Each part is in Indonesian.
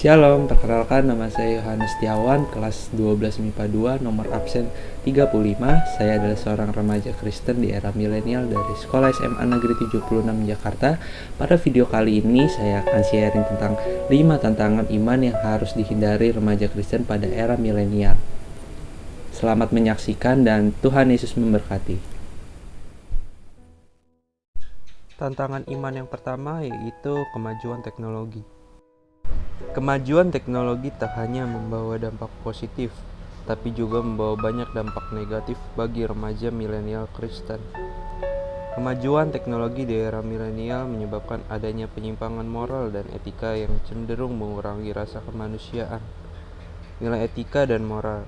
Shalom, perkenalkan nama saya Yohanes Setiawan, kelas 12 MIPA 2, nomor absen 35. Saya adalah seorang remaja Kristen di era milenial dari Sekolah SMA Negeri 76 Jakarta. Pada video kali ini saya akan sharing tentang 5 tantangan iman yang harus dihindari remaja Kristen pada era milenial. Selamat menyaksikan dan Tuhan Yesus memberkati. Tantangan iman yang pertama yaitu kemajuan teknologi. Kemajuan teknologi tak hanya membawa dampak positif, tapi juga membawa banyak dampak negatif bagi remaja milenial Kristen. Kemajuan teknologi di era milenial menyebabkan adanya penyimpangan moral dan etika yang cenderung mengurangi rasa kemanusiaan, nilai etika dan moral.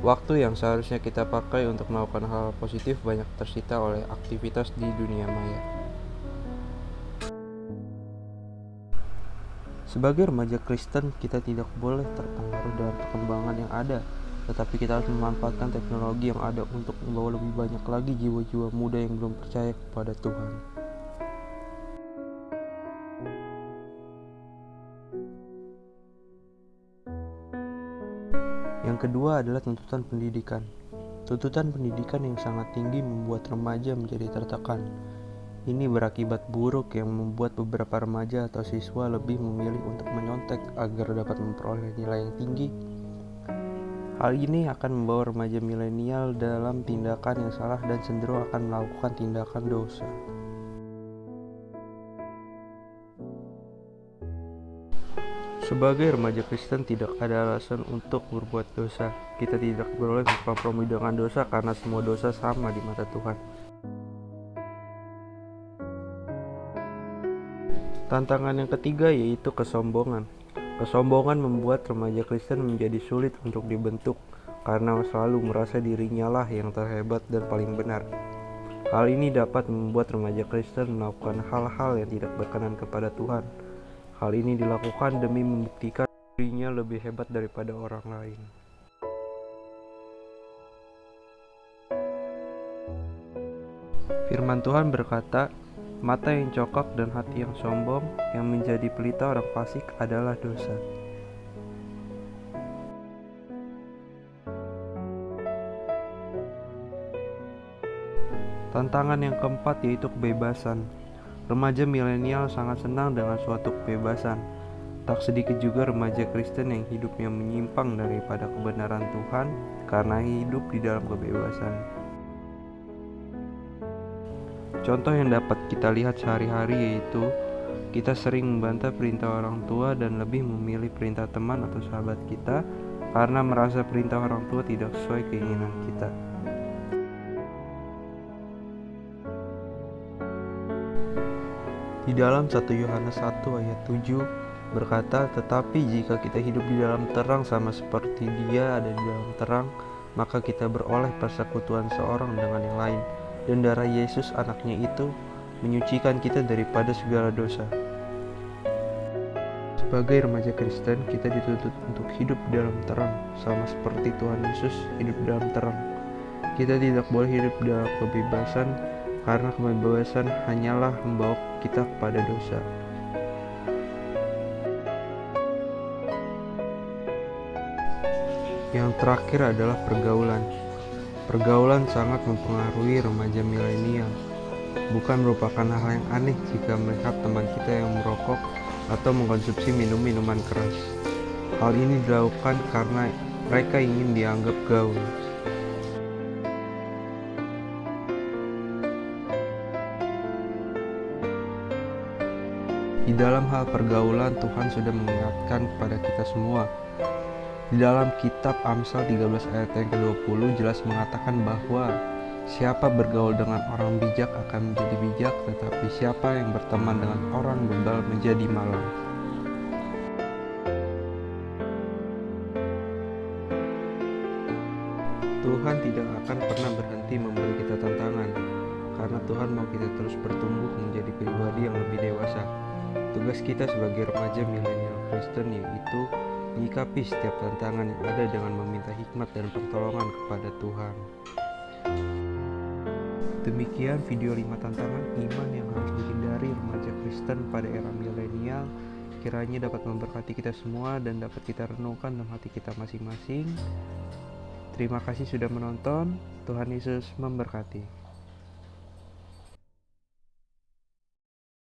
Waktu yang seharusnya kita pakai untuk melakukan hal positif banyak tersita oleh aktivitas di dunia maya. Sebagai remaja Kristen, kita tidak boleh terpengaruh dengan perkembangan yang ada, tetapi kita harus memanfaatkan teknologi yang ada untuk membawa lebih banyak lagi jiwa-jiwa muda yang belum percaya kepada Tuhan. Yang kedua adalah tuntutan pendidikan. Tuntutan pendidikan yang sangat tinggi membuat remaja menjadi tertekan. Ini berakibat buruk yang membuat beberapa remaja atau siswa lebih memilih untuk menyontek agar dapat memperoleh nilai yang tinggi. Hal ini akan membawa remaja milenial dalam tindakan yang salah dan cenderung akan melakukan tindakan dosa. Sebagai remaja Kristen tidak ada alasan untuk berbuat dosa. Kita tidak boleh berkompromi dengan dosa karena semua dosa sama di mata Tuhan. Tantangan yang ketiga yaitu kesombongan. Kesombongan membuat remaja Kristen menjadi sulit untuk dibentuk karena selalu merasa dirinya lah yang terhebat dan paling benar. Hal ini dapat membuat remaja Kristen melakukan hal-hal yang tidak berkenan kepada Tuhan. Hal ini dilakukan demi membuktikan dirinya lebih hebat daripada orang lain. Firman Tuhan berkata, mata yang congkak dan hati yang sombong, yang menjadi pelita orang fasik adalah dosa. Tantangan yang keempat yaitu kebebasan. Remaja milenial sangat senang dengan suatu kebebasan. Tak sedikit juga remaja Kristen yang hidupnya menyimpang daripada kebenaran Tuhan karena hidup di dalam kebebasan. Contoh yang dapat kita lihat sehari-hari yaitu kita sering membantah perintah orang tua dan lebih memilih perintah teman atau sahabat kita karena merasa perintah orang tua tidak sesuai keinginan kita. Di dalam 1 Yohanes 1 ayat 7 berkata, tetapi jika kita hidup di dalam terang sama seperti Dia ada di dalam terang, maka kita beroleh persekutuan seorang dengan yang lain. Dan darah Yesus anaknya itu menyucikan kita daripada segala dosa. Sebagai remaja Kristen, kita dituntut untuk hidup dalam terang, sama seperti Tuhan Yesus hidup dalam terang. Kita tidak boleh hidup dalam kebebasan, karena kebebasan hanyalah membawa kita kepada dosa. Yang terakhir adalah pergaulan. Pergaulan sangat mempengaruhi remaja milenial. Bukan merupakan hal yang aneh jika melihat teman kita yang merokok atau mengkonsumsi minuman keras. Hal ini dilakukan karena mereka ingin dianggap gaul. Di dalam hal pergaulan, Tuhan sudah mengingatkan kepada kita semua. Di dalam kitab Amsal 13 ayat yang ke-20 jelas mengatakan bahwa siapa bergaul dengan orang bijak akan menjadi bijak, tetapi siapa yang berteman dengan orang bebal menjadi malang. Tuhan tidak akan pernah berhenti memberi kita tantangan, karena Tuhan mau kita terus bertumbuh menjadi pribadi yang lebih dewasa. Tugas kita sebagai remaja milenial Kristen yaitu menyikapi setiap tantangan yang ada dengan meminta hikmat dan pertolongan kepada Tuhan. Demikian video 5 tantangan iman yang harus dihindari remaja Kristen pada era milenial Kiranya dapat memberkati kita semua dan dapat kita renungkan dalam hati kita masing-masing. Terima kasih sudah menonton. Tuhan Yesus memberkati.